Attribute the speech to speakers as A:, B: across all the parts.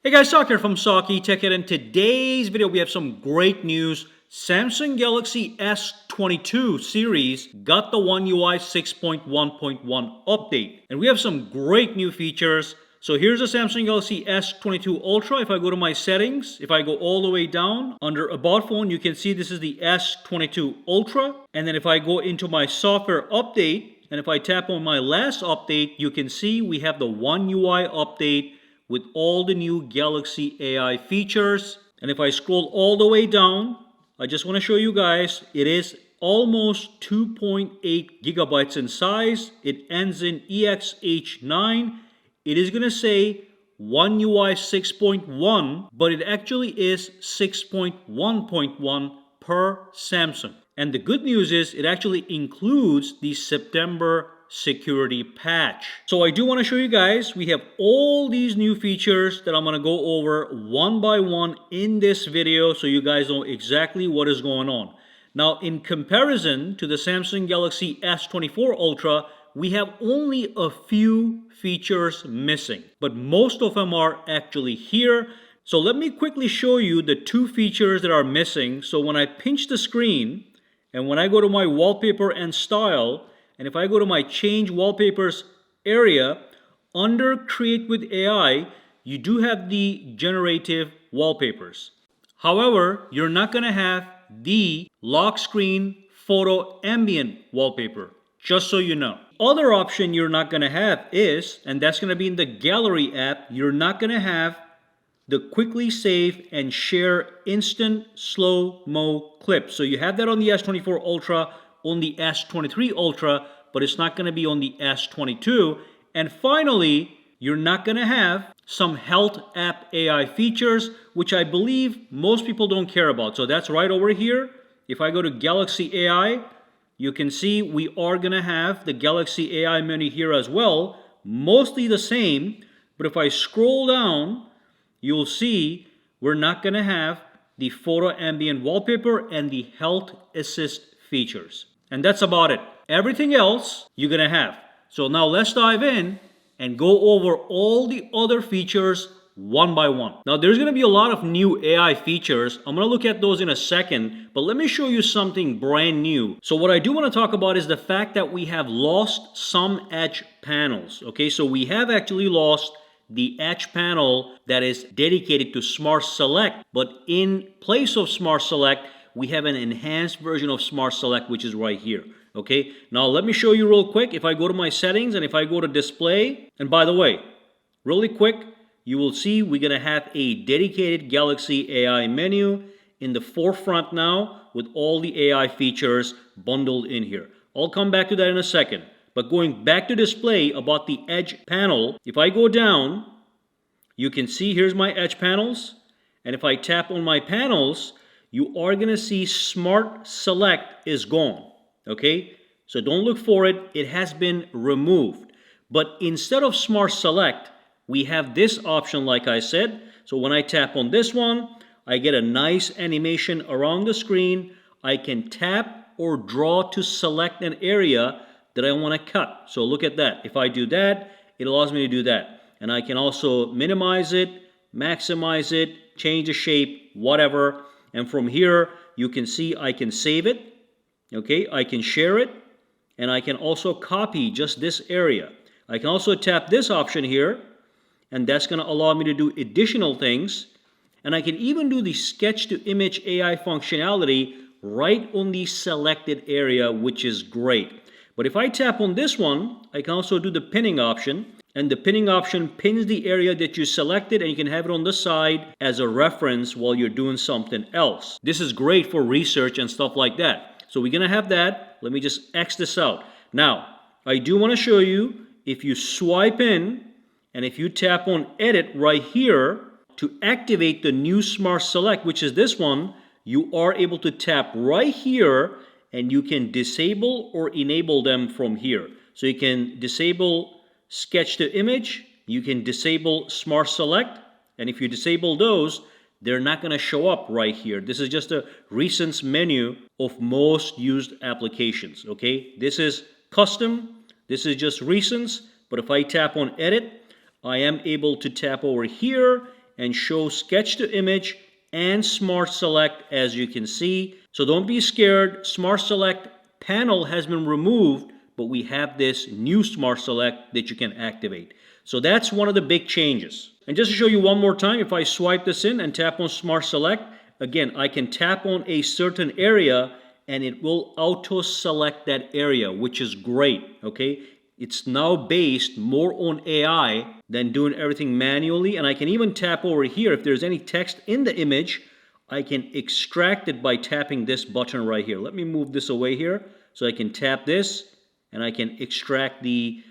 A: Hey guys, Sak here from sakitech, and in today's video we have some great news. Samsung Galaxy S22 series got the One UI 6.1.1 update, and we have some great new features. So here's the Samsung Galaxy S22 Ultra. If I go to my settings, if I go all the way down under About Phone, you can see this is the S22 Ultra. And then if I go into my software update, and if I tap on my last update, you can see we have the One UI update with all the new Galaxy AI features. And if I scroll all the way down, I just want to show you guys, it is almost 2.8 gigabytes in size. It ends in EXH9. It is going to say One UI 6.1, but it actually is 6.1.1 per Samsung. And the good news is it actually includes the September security patch. So I do want to show you guys, we have all these new features that I'm going to go over one by one in this video so you guys know exactly what is going on. Now, in comparison to the Samsung Galaxy S24 Ultra, we have only a few features missing, but most of them are actually here. So let me quickly show you the two features that are missing. So when I pinch the screen and when I go to my wallpaper and style, and if I go to my change wallpapers area, under create with AI, you do have the generative wallpapers. However, you're not going to have the lock screen photo ambient wallpaper, just so you know. Other option you're not going to have is, and that's going to be in the gallery app, you're not going to have the quickly save and share instant slow-mo clips. So you have that on the S24 Ultra, on the S23 Ultra, but it's not going to be on the S22. And finally, you're not going to have some health app AI features, which I believe most people don't care about. So that's right over here. If I go to Galaxy AI, you can see we are going to have the Galaxy AI menu here as well, mostly the same. But if I scroll down, you'll see we're not going to have the photo ambient wallpaper and the health assist features. And that's about it. Everything else you're going to have. So now let's dive in and go over all the other features one by one. Now there's going to be a lot of new AI features. I'm going to look at those in a second, but let me show you something brand new. So what I do want to talk about is the fact that we have lost some edge panels. Okay, so we have actually lost the edge panel that is dedicated to Smart Select, but in place of Smart Select, we have an enhanced version of Smart Select, which is right here. Okay, now let me show you real quick. If I go to my settings and if I go to display, and by the way, really quick, you will see we're going to have a dedicated Galaxy AI menu in the forefront now with all the AI features bundled in here. I'll come back to that in a second. But going back to display about the edge panel, if I go down, you can see here's my edge panels. And if I tap on my panels, you are going to see Smart Select is gone. Okay, so don't look for it. It has been removed. But instead of Smart Select, we have this option like I said. So when I tap on this one, I get a nice animation around the screen. I can tap or draw to select an area that I want to cut. So look at that. If I do that, it allows me to do that. And I can also minimize it, maximize it, change the shape, whatever. And from here, you can see I can save it. Okay, I can share it. And I can also copy just this area. I can also tap this option here. And that's going to allow me to do additional things. And I can even do the sketch to image AI functionality right on the selected area, which is great. But if I tap on this one, I can also do the pinning option. And the pinning option pins the area that you selected, and you can have it on the side as a reference while you're doing something else. This is great for research and stuff like that. So we're going to have that. Let me just X this out. Now, I do want to show you, if you swipe in, and if you tap on Edit right here, to activate the new Smart Select, which is this one, you are able to tap right here, and you can disable or enable them from here. So you can disable Sketch to Image, you can disable Smart Select, and if you disable those, they're not going to show up right here. This is just a recent menu of most used applications, okay? This is custom, this is just recents, but if I tap on Edit, I am able to tap over here and show sketch to image and smart select, as you can see. So don't be scared. Smart select panel has been removed, but we have this new smart select that you can activate. So that's one of the big changes. And just to show you one more time, if I swipe this in and tap on smart select, again, I can tap on a certain area and it will auto select that area, which is great, okay? It's now based more on AI than doing everything manually. And I can even tap over here. If there's any text in the image, I can extract it by tapping this button right here. Let me move this away here so I can tap this and I can extract the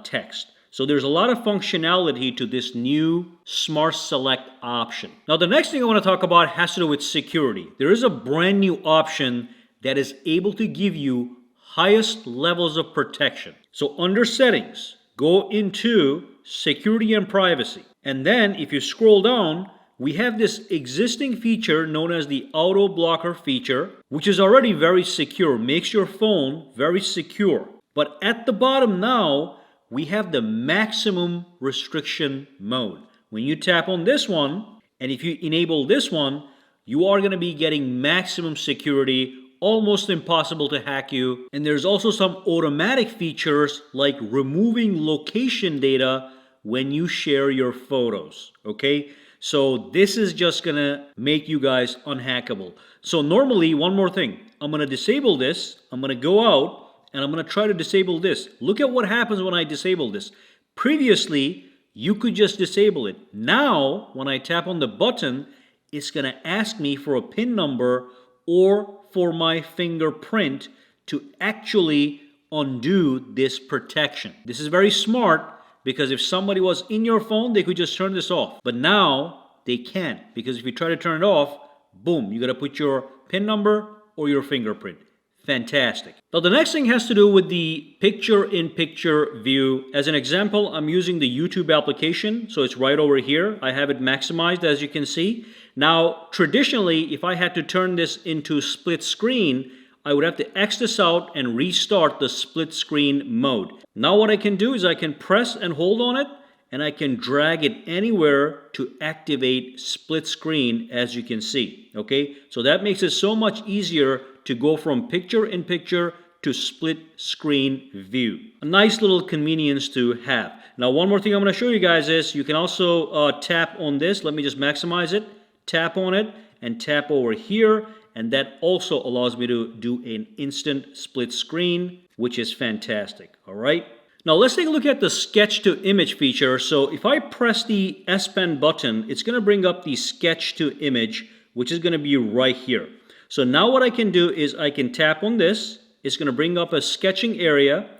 A: text. So there's a lot of functionality to this new Smart Select option. Now the next thing I want to talk about has to do with security. There is a brand new option that is able to give you highest levels of protection. So under settings, go into security and privacy. And then if you scroll down, we have this existing feature known as the auto blocker feature, which is already very secure, makes your phone very secure. But at the bottom now, we have the maximum restriction mode. When you tap on this one, and if you enable this one, you are going to be getting maximum security, almost impossible to hack you. And there's also some automatic features like removing location data when you share your photos, okay? So this is just going to make you guys unhackable. So normally, one more thing, I'm going to disable this, I'm going to go out, and I'm going to try to disable this. Look at what happens when I disable this. Previously, you could just disable it. Now, when I tap on the button, it's going to ask me for a PIN number or for my fingerprint to actually undo this protection. This is very smart because if somebody was in your phone, they could just turn this off. But now they can't, because if you try to turn it off, boom, you got to put your PIN number or your fingerprint. Fantastic. Now the next thing has to do with the picture-in-picture view. As an example, I'm using the YouTube application, so it's right over here. I have it maximized, as you can see. Now, traditionally, if I had to turn this into split screen, I would have to X this out and restart the split screen mode. Now what I can do is I can press and hold on it, and I can drag it anywhere to activate split screen, as you can see, okay? So that makes it so much easier to go from picture-in-picture to split screen view. A nice little convenience to have. Now one more thing I'm going to show you guys is you can also tap on this. Let me just maximize it. Tap on it and tap over here, and that also allows me to do an instant split screen, which is fantastic. All right. Now let's take a look at the sketch to image feature. So if I press the S Pen button, it's going to bring up the sketch to image, which is going to be right here. So now what I can do is I can tap on this. It's going to bring up a sketching area.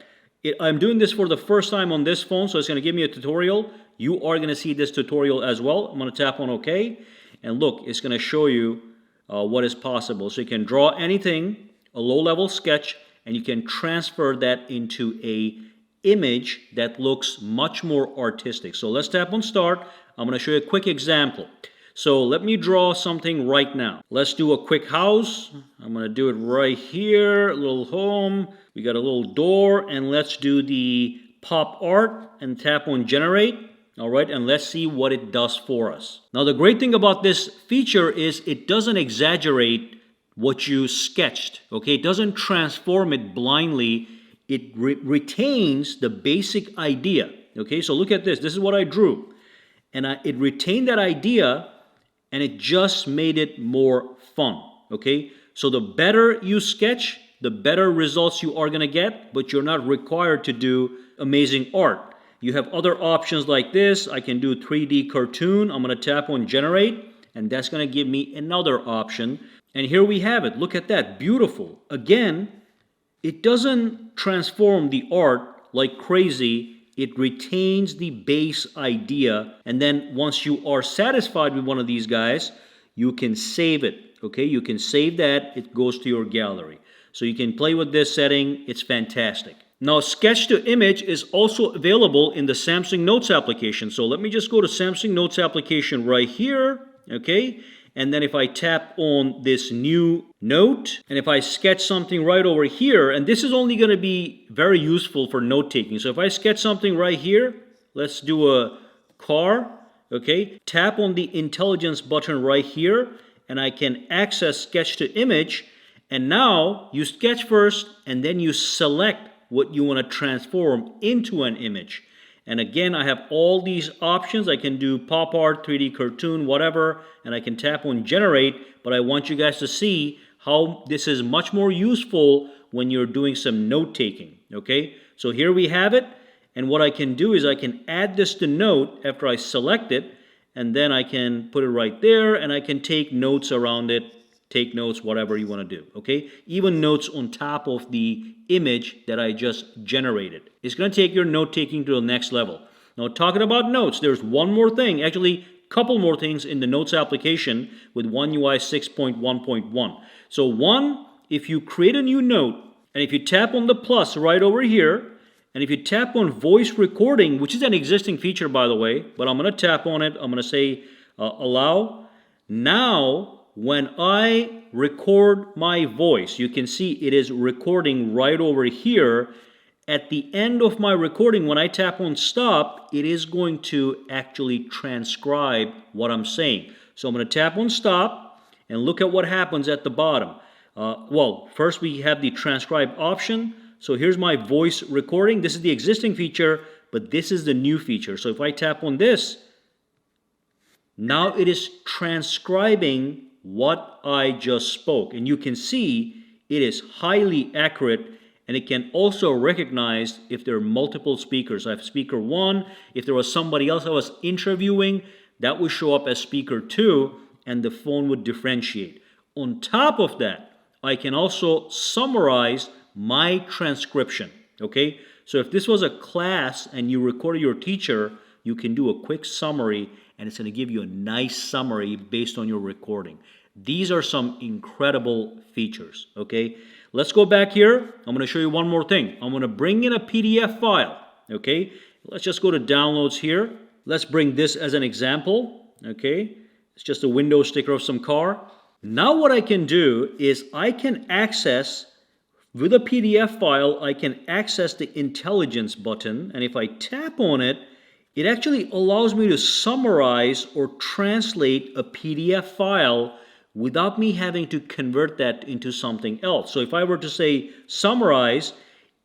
A: I'm doing this for the first time on this phone, so it's going to give me a tutorial. You are going to see this tutorial as well. I'm going to tap on OK. And look, it's going to show you what is possible. So you can draw anything, a low-level sketch, and you can transfer that into a image that looks much more artistic. So let's tap on Start. I'm going to show you a quick example. So let me draw something right now. Let's do a quick house. I'm going to do it right here. A little home. We got a little door. And let's do the pop art and tap on Generate. All right, and let's see what it does for us. Now, the great thing about this feature is it doesn't exaggerate what you sketched. Okay, it doesn't transform it blindly. It retains the basic idea. Okay, so look at this. This is what I drew. And it retained that idea, and it just made it more fun, okay? So the better you sketch, the better results you are going to get, but you're not required to do amazing art. You have other options like this. I can do 3D cartoon. I'm going to tap on Generate, and that's going to give me another option. And here we have it. Look at that. Beautiful. Again, it doesn't transform the art like crazy. It retains the base idea, and then once you are satisfied with one of these guys, you can save it, okay? You can save that. It goes to your gallery. So you can play with this setting. It's fantastic. Now, Sketch to Image is also available in the Samsung Notes application. So let me just go to Samsung Notes application right here, okay? And then if I tap on this new note, and if I sketch something right over here, and this is only going to be very useful for note taking. So if I sketch something right here, let's do a car, okay, tap on the intelligence button right here, and I can access sketch to image. And now you sketch first, and then you select what you want to transform into an image. And again, I have all these options. I can do pop art, 3D cartoon, whatever, and I can tap on generate. But I want you guys to see how this is much more useful when you're doing some note taking. Okay, so here we have it. And what I can do is I can add this to note after I select it, and then I can put it right there, and I can take notes around it, take notes, whatever you want to do, okay? Even notes on top of the image that I just generated. It's going to take your note-taking to the next level. Now, talking about notes, there's one more thing, actually a couple more things in the Notes application with One UI 6.1.1. So one, if you create a new note, and if you tap on the plus right over here, and if you tap on voice recording, which is an existing feature, by the way, but I'm going to tap on it. I'm going to say allow. Now, when I record my voice, you can see it is recording right over here. At the end of my recording, when I tap on stop, it is going to actually transcribe what I'm saying. So I'm going to tap on stop, and look at what happens at the bottom. Well, first we have the transcribe option. So here's my voice recording. This is the existing feature, but this is the new feature. So if I tap on this, now it is transcribing what I just spoke. And you can see it is highly accurate, and it can also recognize if there are multiple speakers. I have speaker 1. If there was somebody else I was interviewing, that would show up as speaker 2, and the phone would differentiate. On top of that, I can also summarize my transcription, okay? So if this was a class and you recorded your teacher, you can do a quick summary, and it's going to give you a nice summary based on your recording. These are some incredible features, okay? Let's go back here. I'm going to show you one more thing. I'm going to bring in a PDF file, okay? Let's just go to downloads here. Let's bring this as an example, okay? It's just a window sticker of some car. Now what I can do is I can access, with a PDF file, I can access the intelligence button, and if I tap on it, it actually allows me to summarize or translate a PDF file without me having to convert that into something else. So if I were to say summarize,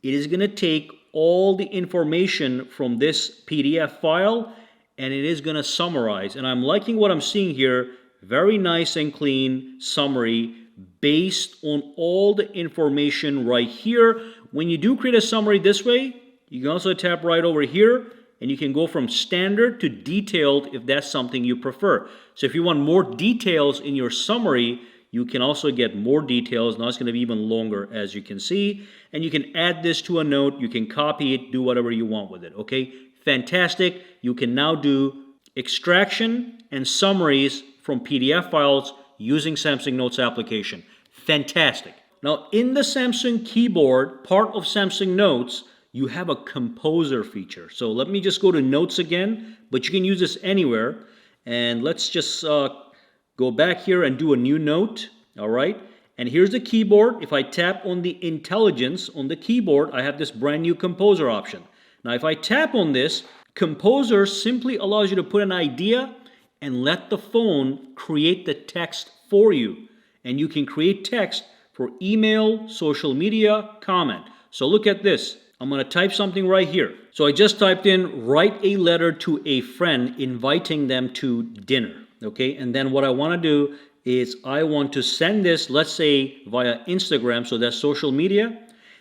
A: it is going to take all the information from this PDF file, and it is going to summarize. And I'm liking what I'm seeing here. Very nice and clean summary based on all the information right here. When you do create a summary this way, you can also tap right over here, and you can go from standard to detailed if that's something you prefer. So if you want more details in your summary, you can also get more details. Now it's going to be even longer, as you can see. And you can add this to a note. You can copy it, do whatever you want with it, okay? Fantastic. You can now do extraction and summaries from PDF files using Samsung Notes application. Fantastic. Now, in the Samsung keyboard, part of Samsung Notes, you have a composer feature. So let me just go to Notes again, but you can use this anywhere. And let's just go back here and do a new note, all right? And here's the keyboard. If I tap on the intelligence on the keyboard, I have this brand new composer option. Now, if I tap on this, composer simply allows you to put an idea and let the phone create the text for you. And you can create text for email, social media, comment. So look at this. I'm going to type something right here. So I just typed in, write a letter to a friend inviting them to dinner. Okay, and then what I want to do is I want to send this, let's say, via Instagram, so that's social media.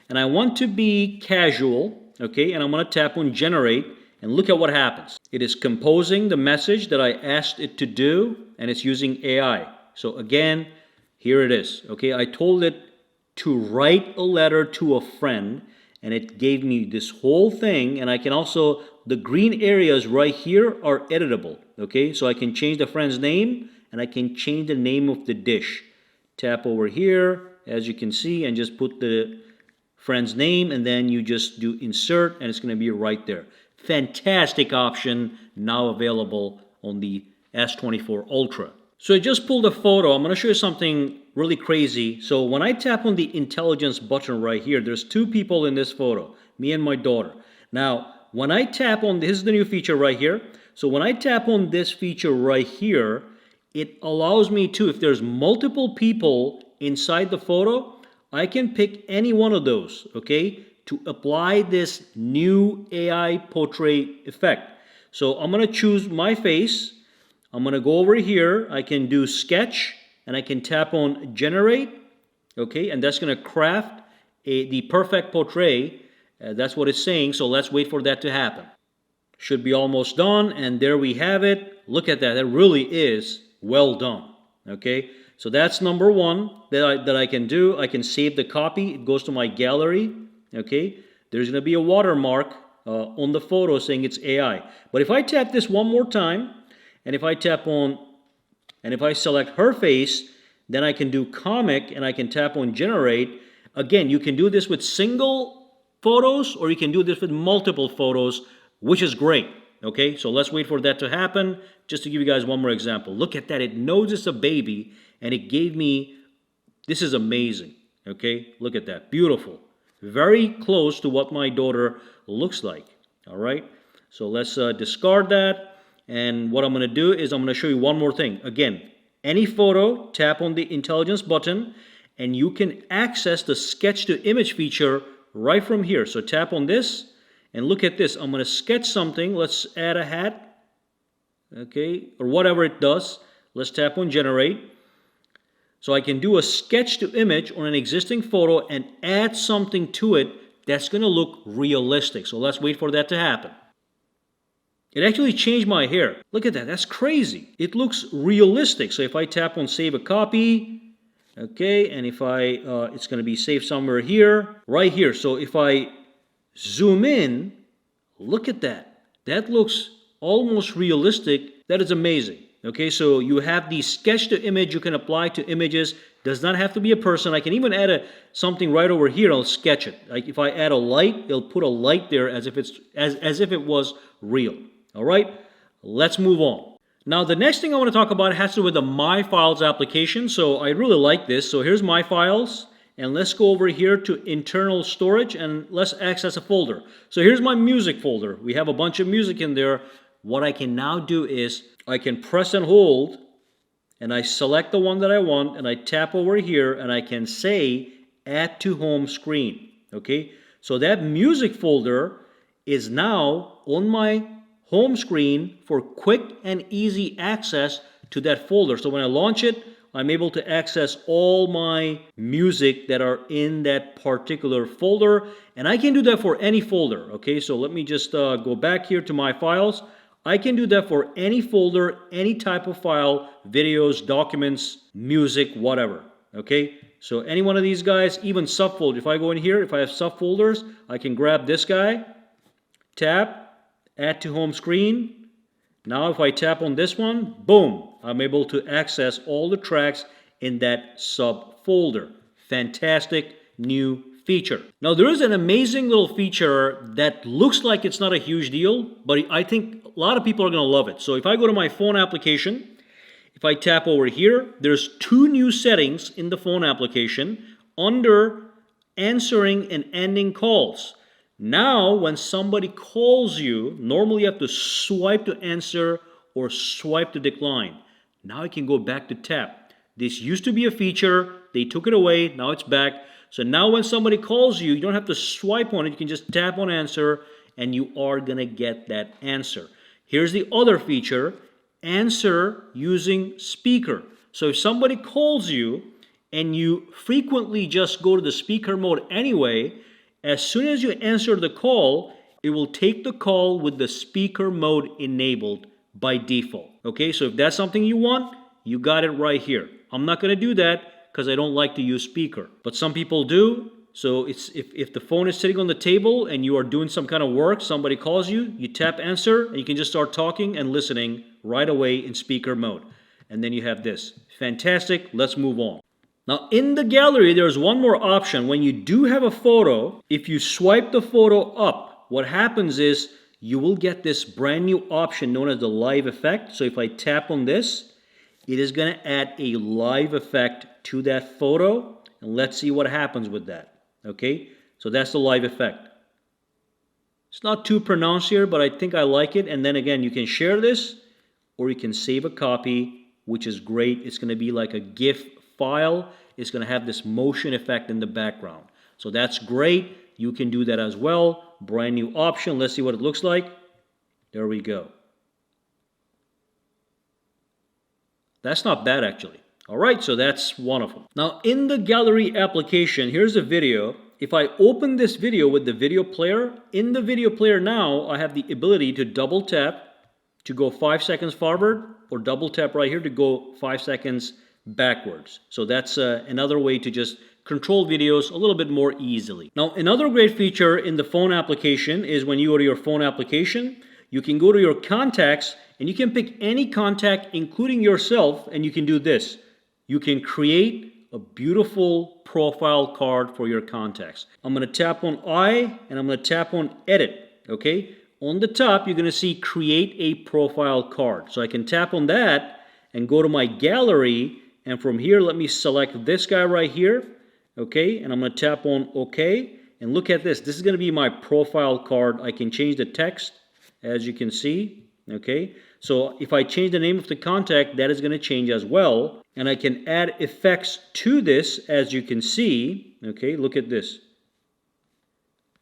A: And I want to be casual, okay, and I'm going to tap on generate, and look at what happens. It is composing the message that I asked it to do, and it's using AI. So again, here it is, okay? I told it to write a letter to a friend, and it gave me this whole thing, and I can also, the green areas right here are editable, okay? So I can change the friend's name, and I can change the name of the dish. Tap over here, as you can see, and just put the friend's name, and then you just do insert, and it's going to be right there. Fantastic option now available on the S22 Ultra. So I just pulled a photo. I'm going to show you something really crazy. So when I tap on the intelligence button right here, there's two people in this photo, me and my daughter. Now, when I tap on, this is the new feature right here. So when I tap on this feature right here, it allows me to, if there's multiple people inside the photo, I can pick any one of those, okay, to apply this new AI portrait effect. So I'm going to choose my face. I'm going to go over here. I can do sketch and I can tap on generate, okay, and that's going to craft the perfect portrait. That's what it's saying, so let's wait for that to happen. Should be almost done, and there we have it. Look at that. That really is well done, okay? So that's number one that I can do. I can save the copy. It goes to my gallery, okay? There's going to be a watermark on the photo saying it's AI. But if I tap this one more time, and if I tap on, and if I select her face, then I can do comic, and I can tap on generate. Again, you can do this with single photos, or you can do this with multiple photos, which is great. Okay, so let's wait for that to happen. Just to give you guys one more example. Look at that. It knows it's a baby, and it gave me, this is amazing. Okay, look at that. Beautiful. Very close to what my daughter looks like. All right, so let's discard that. And what I'm going to do is I'm going to show you one more thing. Again, any photo, tap on the intelligence button, and you can access the sketch to image feature right from here. So tap on this. And look at this. I'm going to sketch something. Let's add a hat. Okay. Or whatever it does. Let's tap on generate. So I can do a sketch to image on an existing photo and add something to it that's going to look realistic. So let's wait for that to happen. It actually changed my hair. Look at that. That's crazy. It looks realistic. So if I tap on save a copy. Okay. And if I, it's going to be saved somewhere here. Right here. So if I zoom in, look at that. That looks almost realistic. That is amazing. Okay, so you have the sketch to image you can apply to images. Does not have to be a person. I can even add something right over here. I'll sketch it. Like if I add a light, it'll put a light there as if it's as if it was real. All right, let's move on. Now the next thing I want to talk about has to do with the My Files application. So I really like this. So here's My Files. And let's go over here to internal storage and let's access a folder. So here's my music folder. We have a bunch of music in there. What I can now do is I can press and hold and I select the one that I want and I tap over here and I can say add to home screen. Okay, so that music folder is now on my home screen for quick and easy access to that folder. So when I launch it, I'm able to access all my music that are in that particular folder. And I can do that for any folder. Okay, so let me just go back here to my files. I can do that for any folder, any type of file, videos, documents, music, whatever. Okay, so any one of these guys, even subfolder. If I go in here, if I have subfolders, I can grab this guy, tap, add to home screen. Now if I tap on this one, boom, I'm able to access all the tracks in that subfolder. Fantastic new feature. Now there is an amazing little feature that looks like it's not a huge deal, but I think a lot of people are going to love it. So if I go to my phone application, if I tap over here, there's two new settings in the phone application under answering and ending calls. Now, when somebody calls you, normally you have to swipe to answer or swipe to decline. Now I can go back to tap. This used to be a feature. They took it away. Now it's back. So now when somebody calls you, you don't have to swipe on it. You can just tap on answer and you are going to get that answer. Here's the other feature. Answer using speaker. So if somebody calls you and you frequently just go to the speaker mode anyway, as soon as you answer the call, it will take the call with the speaker mode enabled by default. Okay, so if that's something you want, you got it right here. I'm not going to do that because I don't like to use speaker. But some people do. So it's if the phone is sitting on the table and you are doing some kind of work, somebody calls you, you tap answer, and you can just start talking and listening right away in speaker mode. And then you have this. Fantastic. Let's move on. Now, in the gallery, there's one more option. When you do have a photo, if you swipe the photo up, what happens is you will get this brand new option known as the live effect. So if I tap on this, it is going to add a live effect to that photo. And let's see what happens with that. Okay, so that's the live effect. It's not too pronounced here, but I think I like it. And then again, you can share this or you can save a copy, which is great. It's going to be like a GIF file. It's going to have this motion effect in the background. So that's great. You can do that as well. Brand new option. Let's see what it looks like. There we go. That's not bad actually. All right, so that's one of them. Now in the gallery application, here's a video. If I open this video with the video player, in the video player now, I have the ability to double tap to go 5 seconds forward or double tap right here to go 5 seconds backwards. So that's another way to just control videos a little bit more easily. Now, another great feature in the phone application is when you go to your phone application, you can go to your contacts and you can pick any contact, including yourself, and you can do this. You can create a beautiful profile card for your contacts. I'm going to tap on I and I'm going to tap on edit. Okay. On the top, you're going to see create a profile card. So I can tap on that and go to my gallery. And from here, let me select this guy right here. Okay. And I'm going to tap on OK. And look at this. This is going to be my profile card. I can change the text as you can see. Okay. So if I change the name of the contact, that is going to change as well. And I can add effects to this, as you can see. Okay, look at this.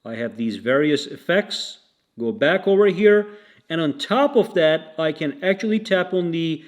A: I have these various effects. Go back over here. And on top of that, I can actually tap on the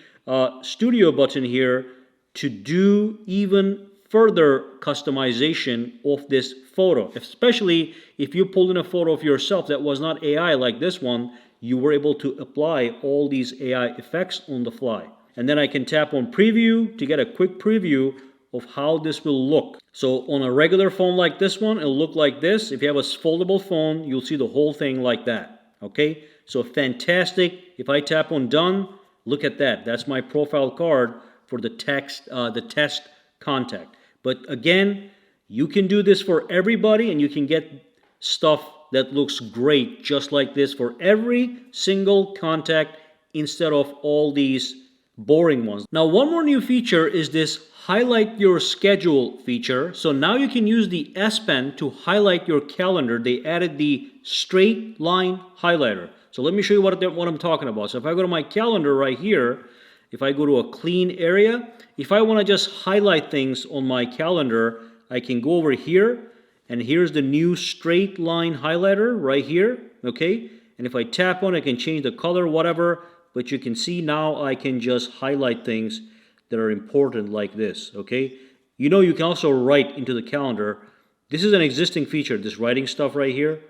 A: studio button here to do even further customization of this photo. Especially if you pulled in a photo of yourself that was not AI like this one, you were able to apply all these AI effects on the fly. And then I can tap on preview to get a quick preview of how this will look. So on a regular phone like this one, it'll look like this. If you have a foldable phone, you'll see the whole thing like that. Okay, so fantastic. If I tap on done, look at that. That's my profile card for the test contact. But again, you can do this for everybody and you can get stuff that looks great just like this for every single contact instead of all these boring ones. Now, one more new feature is this highlight your schedule feature. So now you can use the S Pen to highlight your calendar. They added the straight line highlighter. So let me show you what I'm talking about. So if I go to my calendar right here, if I go to a clean area, if I want to just highlight things on my calendar, I can go over here. And here's the new straight line highlighter right here, okay? And if I tap on it, I can change the color, whatever. But you can see now I can just highlight things that are important like this, okay? You know, you can also write into the calendar. This is an existing feature, this writing stuff right here,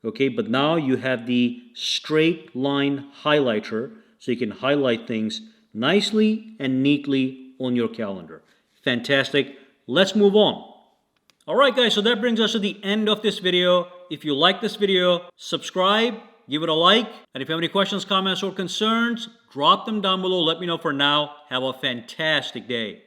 A: okay? But now you have the straight line highlighter, so you can highlight things nicely and neatly on your calendar. Fantastic. Let's move on. Alright guys, so that brings us to the end of this video. If you like this video, subscribe, give it a like, and if you have any questions, comments, or concerns, drop them down below. Let me know. For now, have a fantastic day.